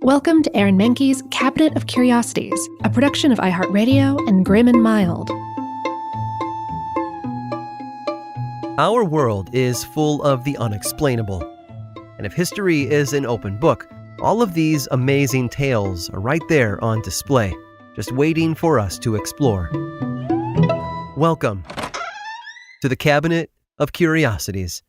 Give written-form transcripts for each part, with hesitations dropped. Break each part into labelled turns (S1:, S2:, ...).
S1: Welcome to Aaron Mahnke's Cabinet of Curiosities, a production of iHeartRadio and Grim and Mild.
S2: Our world is full of the unexplainable. And if history is an open book, all of these amazing tales are right there on display, just waiting for us to explore. Welcome to the Cabinet of Curiosities.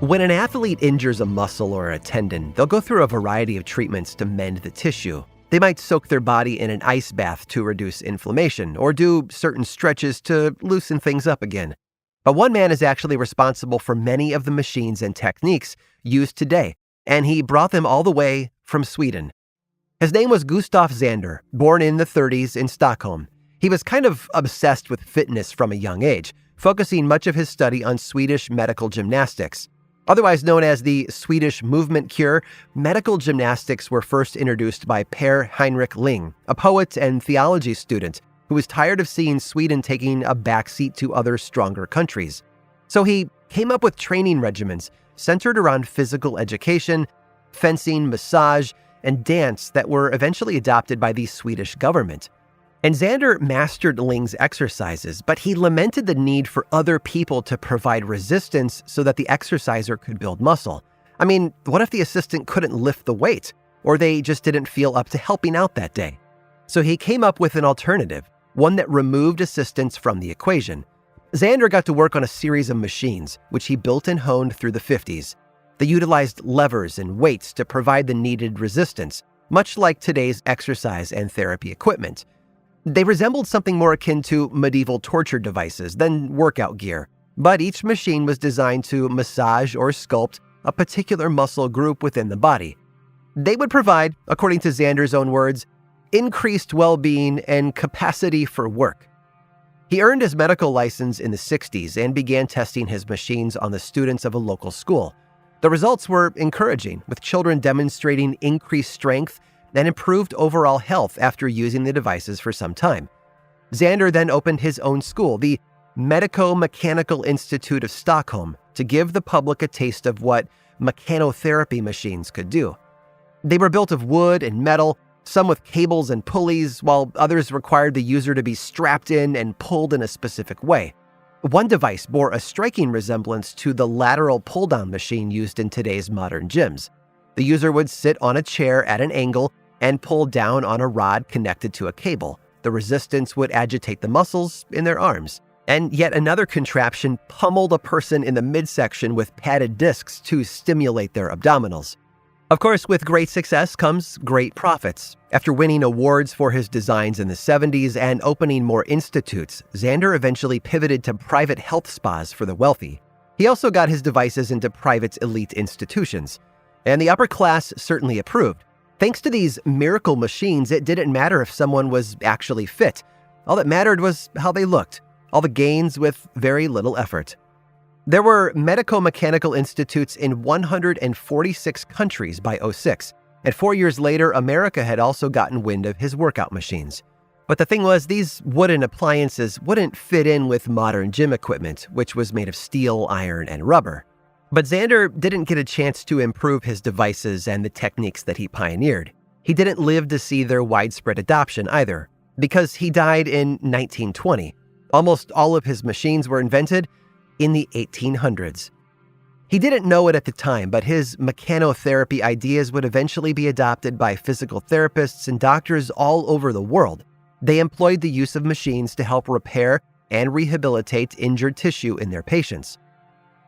S2: When an athlete injures a muscle or a tendon, they'll go through a variety of treatments to mend the tissue. They might soak their body in an ice bath to reduce inflammation, or do certain stretches to loosen things up again. But one man is actually responsible for many of the machines and techniques used today, and he brought them all the way from Sweden. His name was Gustav Zander, born in the 30s in Stockholm. He was kind of obsessed with fitness from a young age, focusing much of his study on Swedish medical gymnastics. Otherwise known as the Swedish movement cure, medical gymnastics were first introduced by Per Heinrich Ling, a poet and theology student who was tired of seeing Sweden taking a backseat to other stronger countries. So he came up with training regimens centered around physical education, fencing, massage, and dance that were eventually adopted by the Swedish government. And Zander mastered Ling's exercises, but he lamented the need for other people to provide resistance so that the exerciser could build muscle. I mean, what if the assistant couldn't lift the weight, or they just didn't feel up to helping out that day? So he came up with an alternative, one that removed assistance from the equation. Zander got to work on a series of machines, which he built and honed through the 50s. They utilized levers and weights to provide the needed resistance, much like today's exercise and therapy equipment. They resembled something more akin to medieval torture devices than workout gear, but each machine was designed to massage or sculpt a particular muscle group within the body. They would provide, according to Zander's own words, increased well-being and capacity for work. He earned his medical license in the 60s and began testing his machines on the students of a local school. The results were encouraging, with children demonstrating increased strength and improved overall health after using the devices for some time. Zander then opened his own school, the Medico-Mechanical Institute of Stockholm, to give the public a taste of what mechanotherapy machines could do. They were built of wood and metal, some with cables and pulleys, while others required the user to be strapped in and pulled in a specific way. One device bore a striking resemblance to the lateral pull-down machine used in today's modern gyms. The user would sit on a chair at an angle and pull down on a rod connected to a cable. The resistance would agitate the muscles in their arms. And yet another contraption pummeled a person in the midsection with padded discs to stimulate their abdominals. Of course, with great success comes great profits. After winning awards for his designs in the 70s and opening more institutes, Zander eventually pivoted to private health spas for the wealthy. He also got his devices into private elite institutions. And the upper class certainly approved. Thanks to these miracle machines, it didn't matter if someone was actually fit. All that mattered was how they looked. All the gains with very little effort. There were medico-mechanical institutes in 146 countries by 2006. And 4 years later, America had also gotten wind of his workout machines. But the thing was, these wooden appliances wouldn't fit in with modern gym equipment, which was made of steel, iron, and rubber. But Zander didn't get a chance to improve his devices and the techniques that he pioneered. He didn't live to see their widespread adoption either, because he died in 1920. Almost all of his machines were invented in the 1800s. He didn't know it at the time, but his mechanotherapy ideas would eventually be adopted by physical therapists and doctors all over the world. They employed the use of machines to help repair and rehabilitate injured tissue in their patients.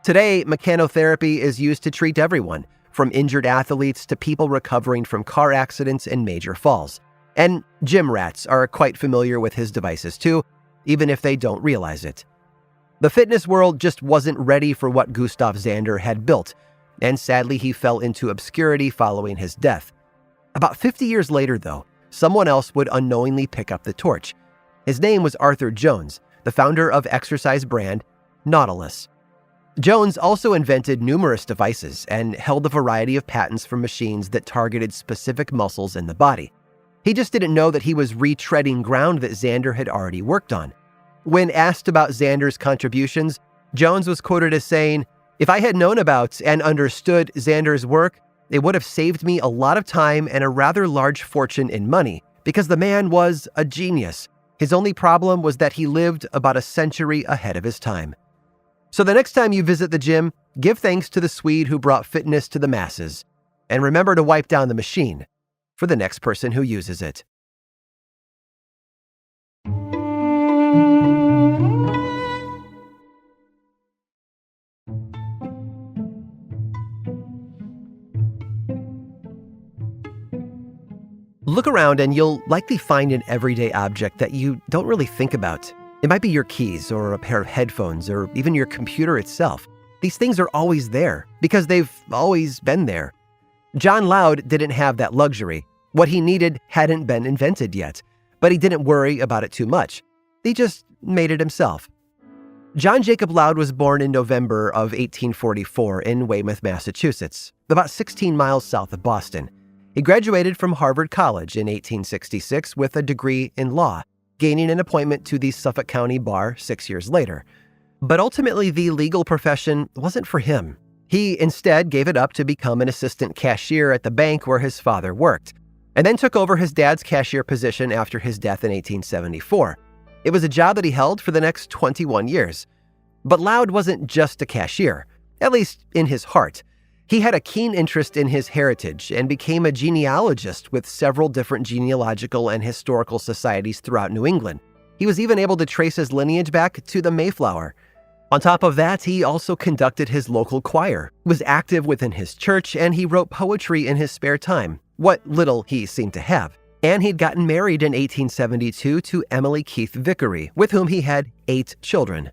S2: Today, mechanotherapy is used to treat everyone, from injured athletes to people recovering from car accidents and major falls. And gym rats are quite familiar with his devices too, even if they don't realize it. The fitness world just wasn't ready for what Gustav Zander had built, and sadly he fell into obscurity following his death. About 50 years later, though, someone else would unknowingly pick up the torch. His name was Arthur Jones, the founder of exercise brand Nautilus. Jones also invented numerous devices and held a variety of patents for machines that targeted specific muscles in the body. He just didn't know that he was retreading ground that Zander had already worked on. When asked about Zander's contributions, Jones was quoted as saying, "If I had known about and understood Zander's work, it would have saved me a lot of time and a rather large fortune in money, because the man was a genius. His only problem was that he lived about a century ahead of his time." So the next time you visit the gym, give thanks to the Swede who brought fitness to the masses. And remember to wipe down the machine for the next person who uses it. Look around and you'll likely find an everyday object that you don't really think about. It might be your keys or a pair of headphones or even your computer itself. These things are always there because they've always been there. John Loud didn't have that luxury. What he needed hadn't been invented yet, but he didn't worry about it too much. He just made it himself. John Jacob Loud was born in November of 1844 in Weymouth, Massachusetts, about 16 miles south of Boston. He graduated from Harvard College in 1866 with a degree in law, gaining an appointment to the Suffolk County Bar 6 years later. But ultimately, the legal profession wasn't for him. He instead gave it up to become an assistant cashier at the bank where his father worked, and then took over his dad's cashier position after his death in 1874. It was a job that he held for the next 21 years. But Loud wasn't just a cashier, at least in his heart. He had a keen interest in his heritage and became a genealogist with several different genealogical and historical societies throughout New England. He was even able to trace his lineage back to the Mayflower. On top of that, he also conducted his local choir, was active within his church, and he wrote poetry in his spare time, what little he seemed to have. And he'd gotten married in 1872 to Emily Keith Vickery, with whom he had 8 children.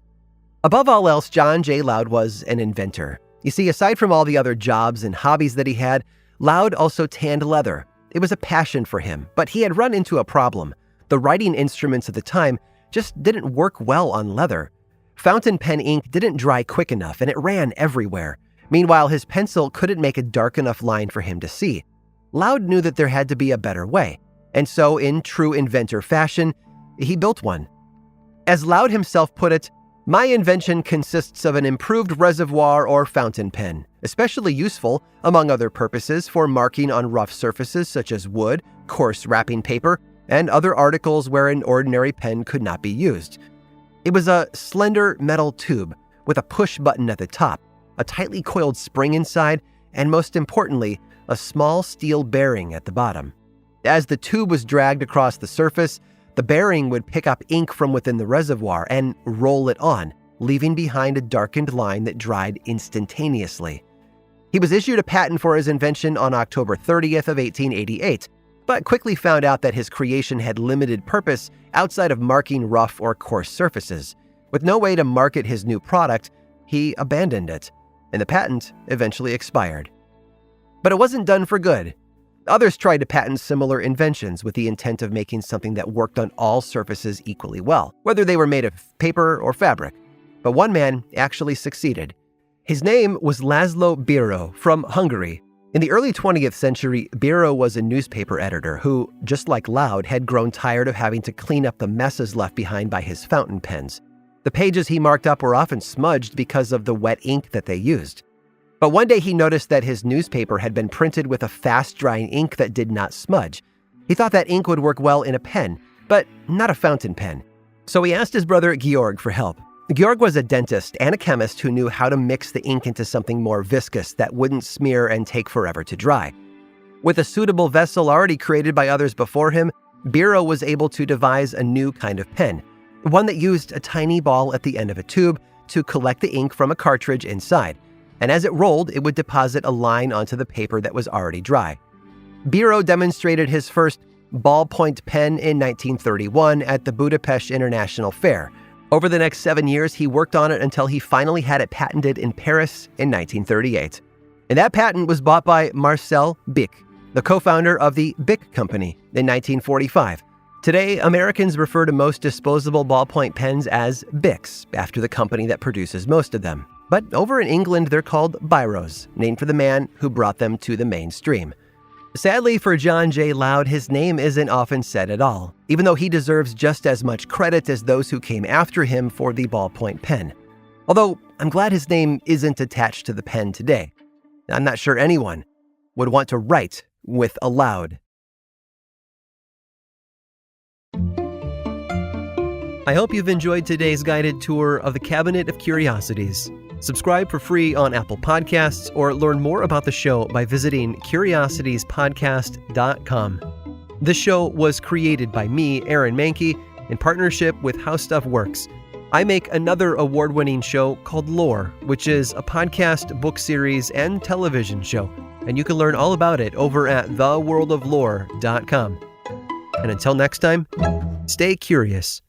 S2: Above all else, John J. Loud was an inventor. You see, aside from all the other jobs and hobbies that he had, Loud also tanned leather. It was a passion for him, but he had run into a problem. The writing instruments at the time just didn't work well on leather. Fountain pen ink didn't dry quick enough, and it ran everywhere. Meanwhile, his pencil couldn't make a dark enough line for him to see. Loud knew that there had to be a better way, and so in true inventor fashion, he built one. As Loud himself put it, "My invention consists of an improved reservoir or fountain pen, especially useful, among other purposes, for marking on rough surfaces such as wood, coarse wrapping paper, and other articles where an ordinary pen could not be used." It was a slender metal tube with a push button at the top, a tightly coiled spring inside, and most importantly, a small steel bearing at the bottom. As the tube was dragged across the surface, the bearing would pick up ink from within the reservoir and roll it on, leaving behind a darkened line that dried instantaneously. He was issued a patent for his invention on October 30th of 1888, but quickly found out that his creation had limited purpose outside of marking rough or coarse surfaces. With no way to market his new product, he abandoned it, and the patent eventually expired. But it wasn't done for good. Others tried to patent similar inventions with the intent of making something that worked on all surfaces equally well, whether they were made of paper or fabric. But one man actually succeeded. His name was Laszlo Biro from Hungary. In the early 20th century, Biro was a newspaper editor who, just like Loud, had grown tired of having to clean up the messes left behind by his fountain pens. The pages he marked up were often smudged because of the wet ink that they used. But one day he noticed that his newspaper had been printed with a fast-drying ink that did not smudge. He thought that ink would work well in a pen, but not a fountain pen. So he asked his brother Georg for help. Georg was a dentist and a chemist who knew how to mix the ink into something more viscous that wouldn't smear and take forever to dry. With a suitable vessel already created by others before him, Biro was able to devise a new kind of pen, one that used a tiny ball at the end of a tube to collect the ink from a cartridge inside. And as it rolled, it would deposit a line onto the paper that was already dry. Biro demonstrated his first ballpoint pen in 1931 at the Budapest International Fair. Over the next 7 years, he worked on it until he finally had it patented in Paris in 1938. And that patent was bought by Marcel Bic, the co-founder of the Bic Company, in 1945. Today, Americans refer to most disposable ballpoint pens as Bics, after the company that produces most of them. But over in England, they're called Biros, named for the man who brought them to the mainstream. Sadly for John J. Loud, his name isn't often said at all, even though he deserves just as much credit as those who came after him for the ballpoint pen. Although I'm glad his name isn't attached to the pen today. I'm not sure anyone would want to write with a loud. I hope you've enjoyed today's guided tour of the Cabinet of Curiosities. Subscribe for free on Apple Podcasts or learn more about the show by visiting curiositiespodcast.com. This show was created by me, Aaron Mahnke, in partnership with How Stuff Works. I make another award-winning show called Lore, which is a podcast, book series, and television show, and you can learn all about it over at theworldoflore.com. And until next time, stay curious.